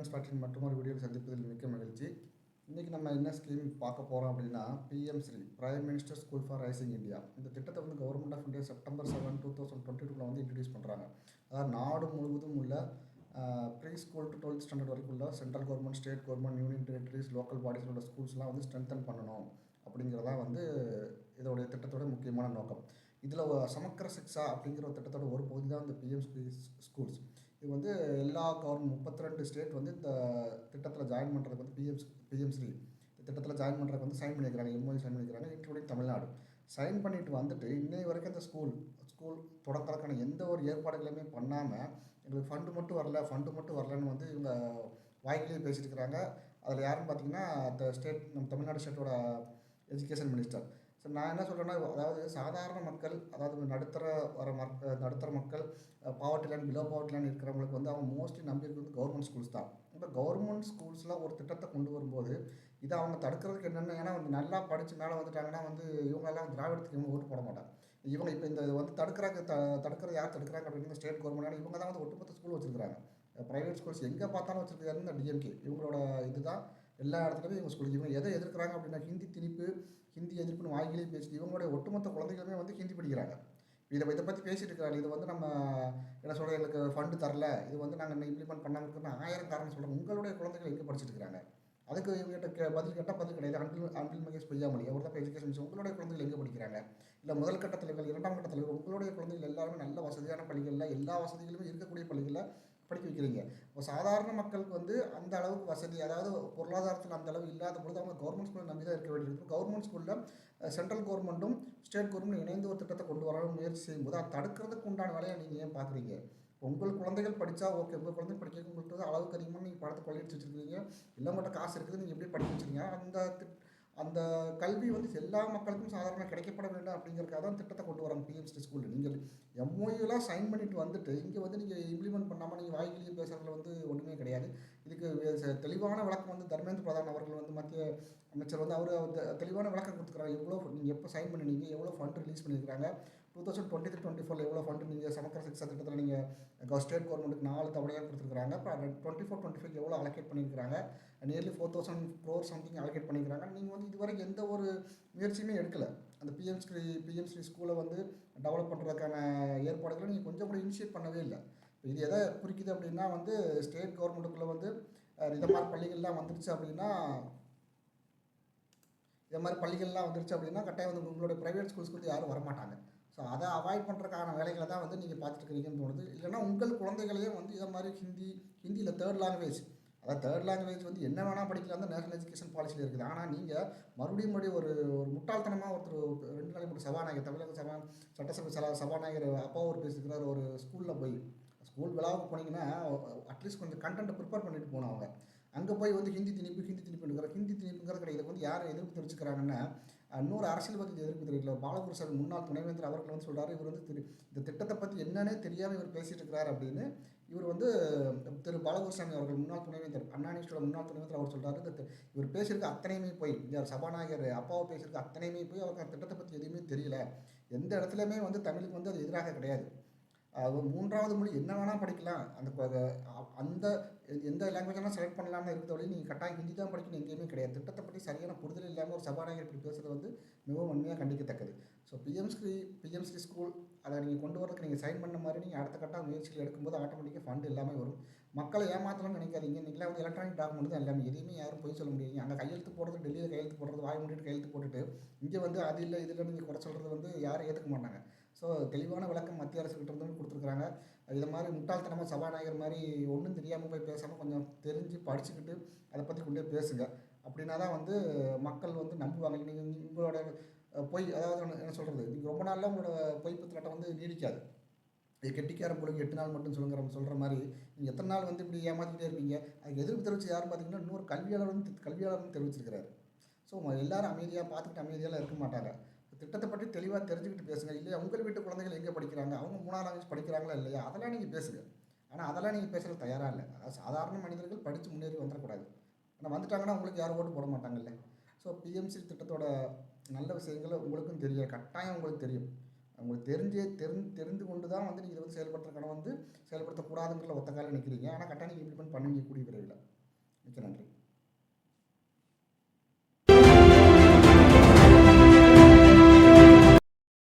Friends பற்றின் மற்றொரு வீடியோவில் சந்திப்பதில் மிக்க மகிழ்ச்சி. இன்றைக்கி நம்ம என்ன ஸ்கீம் பார்க்க போகிறோம் அப்படின்னா, PM SHRI prime minister school for rising India. இந்த திட்டத்தை வந்து கவர்மெண்ட் ஆஃப் இந்தியா செப்டம்பர் 7, 2022 வந்து இன்ட்ரடியூஸ் பண்ணுறாங்க. அதாவது நாடு முழுவதும் உள்ள pre school to 12th standard வரைக்கும் உள்ள central government, state government, union territories, local பாடிஸோட ஸ்கூல்ஸ்லாம் வந்து ஸ்ட்ரென்தன் பண்ணணும் அப்படிங்கிறதா வந்து இதோடைய திட்டத்தோட முக்கியமான நோக்கம். இதில் சமக்கர சிக்ஷா அப்படிங்கிற ஒரு திட்டத்தோட ஒரு பகுதி தான் இந்த பிஎம்ஸ்ரீ ஸ்கூல்ஸ். இது வந்து எல்லா கவர்மெண்ட் 32 ஸ்டேட் வந்து இந்த திட்டத்தில் ஜாயின் பண்ணுறதுக்கு வந்து பிஎம்ஸ்ரீ திட்டத்தில் ஜாயின் பண்ணுறதுக்கு வந்து சைன் பண்ணியிருக்கிறாங்க. எம்ஓயு சைன் பண்ணியிருக்கிறாங்க, இன்க்ளூடிங் தமிழ்நாடு. சைன் பண்ணிட்டு வந்துட்டு இன்னை வரைக்கும் இந்த ஸ்கூல் தொடக்கிறதுக்கான எந்த ஒரு ஏற்பாடுகளுமே பண்ணாமல் எங்களுக்கு ஃபண்டு மட்டும் வரலன்னு வந்து இவங்க வாய்க்கிலேயே பேசிட்டு இருக்கிறாங்க. அதில் யாருன்னு பார்த்தீங்கன்னா நம்ம தமிழ்நாடு ஸ்டேட்டோட எஜுகேஷன் மினிஸ்டர். ஸோ நான் என்ன சொல்கிறேன்னா, அதாவது சாதாரண மக்கள், அதாவது நடுத்தர மக்கள், poverty line, below poverty line இருக்கிறவங்களுக்கு வந்து அவங்க மோஸ்ட்லி நம்பியிருக்கிறது வந்து கவர்மெண்ட் ஸ்கூல்ஸ் தான். இப்போ கவர்மெண்ட் ஸ்கூல்ஸில் ஒரு திட்டத்தை கொண்டு வரும்போது இதை அவங்க தடுக்கிறதுக்கு என்னென்ன, ஏன்னா வந்து நல்லா படித்து மேலே வந்துட்டாங்கன்னா வந்து இவங்கெல்லாம் திராவிடத்துக்கு இவங்க ஓட்டு போட மாட்டாங்க. இவங்க இப்போ இந்த வந்து தடுக்கிறது யார் தடுக்கிறாங்க அப்படின்னா ஸ்டேட் கவர்மெண்ட். இவங்க தான் வந்து ஒட்டுமொத்த ஸ்கூல் வச்சுருக்காங்க. ப்ரைவேட் ஸ்கூல்ஸ் எங்கே பார்த்தாலும் வச்சுருக்காரு இந்த டிஎம்கே. இவங்களோட இதுதான் எல்லா இடத்துலையுமே இவங்க ஸ்கூல். இவங்க எதை எதிர்க்கிறாங்க அப்படின்னா ஹிந்தி எதிர்ப்புன்னு வாய்கிலேயே பேசிட்டு இவங்களுடைய ஒட்டுமொத்த குழந்தைகளுமே வந்து ஹிந்தி படிக்கிறாங்க. இதை பற்றி பேசிகிட்டு இருக்கிறாங்க. இது வந்து நம்ம என்ன சொல்கிறது, எங்களுக்கு ஃபண்டு தரல, இது வந்து நாங்கள் இன்னும் இம்ப்ளிமெண்ட் பண்ணாமல் இருக்கிறோம்னா 1000 காரணம் சொல்கிறோம். உங்களுடைய குழந்தைகள் எங்கே படிச்சுட்டு இருக்கிறாங்க? அதுக்கு இவங்ககிட்ட பதில் கேட்டால் பதில் கிடையாது. அன்பில் மகேஷ் பொய்யாமொழி அவர் தான் இப்போ எஜுகேஷன் மினிஸ்டர். உங்களுடைய குழந்தைகள் எங்கே படிக்கிறாங்க? இல்லை முதல் கட்ட தலைவர்கள், இரண்டாம் கட்ட தலைவர்கள், உங்களுடைய குழந்தைகள் எல்லாருமே நல்ல வசதியான பள்ளிகளில், எல்லா வசதிகளுமே இருக்கக்கூடிய பள்ளிகளில் படிக்க வைக்கிறீங்க. இப்போ சாதாரண மக்களுக்கு வந்து அந்த அளவுக்கு வசதி, அதாவது பொருளாதாரத்தில் அந்த அளவு இல்லாத பொழுது அவங்க கவர்மெண்ட் ஸ்கூலில் நம்பி தான் இருக்க வேண்டியிருக்கும். கவர்மெண்ட் ஸ்கூலில் சென்ட்ரல் கவர்மெண்ட்டும் ஸ்டேட் கவர்மெண்ட்டும் இணைந்து ஒரு திட்டத்தை கொண்டு வரணும்னு முயற்சி செய்யும்போது அதை தடுக்கிறதுக்கு உண்டான வேலையை நீங்கள் ஏன் பார்க்குறீங்க? உங்கள் குழந்தைகள் படித்தா ஓகே, உங்கள் குழந்தை படிக்க உங்களுக்கு அளவுக்கு அதிகமாக நீங்கள் பணத்தை கொள்ளையடிச்சு வச்சுருக்கீங்க, இல்லை மட்டும் காசு இருக்குது, நீங்கள் எப்படி படிக்க வச்சுருக்கீங்க? அந்த கல்வி வந்து எல்லா மக்களுக்கும் சாதாரணமாக கிடைக்கப்பட வேண்டும் அப்படிங்கிறதுக்காக தான் திட்டத்தை கொண்டு வராங்க பிஎம்ஸ்ரீ ஸ்கூலில். நீங்கள் எம்ஓயூலாம் சைன் பண்ணிட்டு வந்துட்டு இங்கே வந்து நீங்கள் இம்ப்ளிமெண்ட் பண்ணாமல் நீங்கள் வாய்க்கிலேயே பேசுகிறதுல வந்து ஒன்றுமே கிடையாது. இதுக்கு தெளிவான விளக்கம் வந்து தர்மேந்திர பிரதான் அவர்கள் வந்து மத்திய அமைச்சர் வந்து அவர் தெளிவான விளக்கம் கொடுத்துருக்காங்க. நீங்கள் எப்போ சைன் பண்ணினீங்க, எவ்வளோ ஃபண்ட் ரிலீஸ் பண்ணியிருக்காங்க, 2023-24 எவ்வளோ ஃபண்டு நீங்கள் சமக்கர சிக்ஷா திட்டத்தில் நீங்கள் ஸ்டேட் கவர்மெண்ட்டுக்கு 4 தவணையாக கொடுத்துருக்காங்க. அப்புறம் 24-25 எவ்வளோ அலோகேட் பண்ணியிருக்காங்க, நியர்லி 4000 crore சம்திங் அலோகேட் பண்ணியிருக்காங்க. நீங்கள் வந்து இதுவரைக்கும் எந்த ஒரு முயற்சியுமே எடுக்கலை. அந்த பிஎம்ஸ்ரீ ஸ்கூலை வந்து டெவலப் பண்ணுறதுக்கான ஏற்பாடுகளை நீங்கள் கொஞ்சம் கூட இனிஷியேட் பண்ணவே இல்லை. இது எதை குறிக்குது அப்படின்னா வந்து ஸ்டேட் கவர்மெண்ட்டுக்குள்ளே வந்து இதை மாதிரி பள்ளிகள்லாம் வந்துருச்சு அப்படின்னா கட்டாயம் வந்து உங்களுடைய ப்ரைவேட் ஸ்கூல்ஸ்க்கு வந்து யாரும் வரமாட்டாங்க. ஸோ அதை அவாய்ட் பண்ணுறதுக்கான வேலைகளை தான் வந்து நீங்கள் பார்த்துட்டு இருக்கிறீங்கன்னு தோணுது. இல்லைனா உங்கள் குழந்தைகளையும் வந்து இதை மாதிரி ஹிந்தியில் தேர்ட் லாங்குவேஜ், அதாவது தேர்ட் லாங்குவேஜ் வந்து என்ன வேணால் படிக்கலாம் தான் நேஷனல் எஜுகேஷன் பாலிசியில் இருக்குது. ஆனால் நீங்கள் மறுபடியும் ஒரு முட்டாள்தனமாக ஒருத்தர் 2 நாளைக்கு மட்டும் சபாநாயகர், தமிழக சட்டசபை சபாநாயகர் அப்பா ஒரு பேசிக்கிறார். ஒரு ஸ்கூலில் போய் ஸ்கூல் விழாவுக்கு போனீங்கன்னா அட்லீஸ்ட் கொஞ்சம் கண்டென்ட்டை ப்ரிப்பேர் பண்ணிட்டு போனோம். அவங்க அங்கே போய் வந்து ஹிந்தி திணிப்புங்கிறது கிடையாது. இதுக்கு வந்து யார் எதிர்ப்பு தெரிவிச்சுக்கிறாங்கன்னா இன்னொரு அரசியல்வாதிக்கு எதிர்ப்பு தெரியல. பாலகுரு சாமி முன்னாள் துணைவேந்தர் அவர்கள் வந்து சொல்கிறாரு, இவர் வந்து இந்த திட்டத்தை பற்றி என்னன்னே தெரியாமல் இவர் பேசிகிட்டு இருக்கிறார் அப்படின்னு. இவர் வந்து திரு பாலகுருசாமி அவர்கள் முன்னாள் துணைவேந்தர், அண்ணா யூனிவர்சிட்டியோட முன்னாள் துணைவேந்தர், அவர் சொல்கிறாரு, இவர் பேசியிருக்க அத்தனையுமே போய் சபாநாயகர் அப்பாவை பேசியிருக்க அத்தனையுமே போய் அவருக்கு அந்த திட்டத்தை பற்றி எதுவுமே தெரியல. எந்த இடத்துலையுமே வந்து தமிழுக்கு வந்து அது எதிராக கிடையாது. மூன்றாவது மொழி என்ன வேணால் படிக்கலாம், அந்த எந்த லாங்குவேஜெல்லாம் செலக்ட் பண்ணலாம்னு இருக்கிற வழி நீங்கள் கட்டாயம் ஹிந்தி தான் படிக்கணும் எங்கேயுமே கிடையாது. திட்டத்தை பற்றி சரியான புரிதல் இல்லாமல் ஒரு சபாநாயகர் இப்படி பேசுகிறது வந்து மிகவும் உண்மையாக கண்டிக்கத்தக்கது. ஸோ பிஎம்ஸ்ரீ ஸ்கூல் அதை நீங்கள் கொண்டு வரதுக்கு நீங்கள் சைன் பண்ண மாதிரி நீங்கள் அடுத்த கட்ட முயற்சிகள் எடுக்கும்போது ஆட்டோமேட்டிக்காக ஃபண்டு எல்லாமே வரும். மக்களை ஏமாற்றணும்னு நினைக்காதீங்க. இன்றைக்கெல்லாம் வந்து எலக்ட்ரானிக் டாக்குமெண்ட் தான் எல்லாமே, எதையுமே யாரும் போய் சொல்ல முடியாது. அங்கே கையெழுத்து போடுறது, டெல்லியில் கையெழுத்து போடுறது, வாய் மூடிட்டு கையெழுத்து போட்டுட்டு இங்கே வந்து அது இல்லை இதில் நீங்கள் குறை சொல்கிறது வந்து யாரும் ஏற்றுக்க மாட்டாங்க. ஸோ தெளிவான விளக்கம் மத்திய அரசுக்கிட்ட இருந்து கொடுத்துருக்குறாங்க. இதை மாதிரி முட்டாள்தனமாக சபாநாயகர் மாதிரி ஒன்றும் தெரியாமல் போய் பேசாமல் கொஞ்சம் தெரிஞ்சு படிச்சுக்கிட்டு அதை பற்றி கொண்டே பேசுங்க. அப்படின்னா தான் வந்து மக்கள் வந்து நம்புவாங்க. நீங்கள் உங்களோட அதாவது என்ன சொல்கிறது, நீங்கள் ரொம்ப நாளில் உங்களோட பொய் பத்திரட்டை வந்து நீடிக்காது. இது கெட்டிக்காரம் பொழுது 8 நாள் மட்டும் சொல்கிற மாதிரி நீங்கள் எத்தனை நாள் வந்து இப்படி ஏமாற்றிக்கிட்டே இருப்பீங்க? அதுக்கு எதிர்ப்பு தெரிவித்து யாரும் பார்த்தீங்கன்னா இன்னொரு கல்வியாளர்னு தெரிவிச்சிருக்கிறாரு. ஸோ எல்லாரும் அமைதியாக பார்த்துக்கிட்டு அமைதியெல்லாம் இருக்க மாட்டாங்க. திட்டத்தை பற்றி தெளிவாக தெரிஞ்சுக்கிட்டு பேசுங்க. இல்லையா உங்கள் வீட்டு குழந்தைகள் எங்கே படிக்கிறாங்க, அவங்க 3ஆம் லாங்குவேஜ் படிக்கிறாங்களா இல்லையா, அதெல்லாம் நீங்கள் பேசுங்க. ஆனால் அதெல்லாம் நீங்கள் பேசுகிறது தயாராக இல்லை. அதாவது சாதாரண மனிதர்கள் படித்து முன்னேறி வந்துடக்கூடாது. ஆனால் வந்துட்டாங்கன்னா உங்களுக்கு யாரும் ஓட்டு போட மாட்டாங்கல்ல. ஸோ பிஎம்சி திட்டத்தோட நல்ல விஷயங்கள் உங்களுக்கும் தெரியும், கட்டாயம் உங்களுக்கு தெரியும். உங்களுக்கு தெரிந்து கொண்டு தான் வந்து நீங்கள் இதை வந்து செயல்படுத்துறதுக்கான வந்து செயல்படுத்தக்கூடாதுங்கிற ஒத்த காலில் நிற்கிறீங்க. ஆனால் கட்டாயம் நீங்கள் இம்ப்ளிமெண்ட் பண்ணுவீங்க கூடிய விரைவில். மிக்க நன்றி.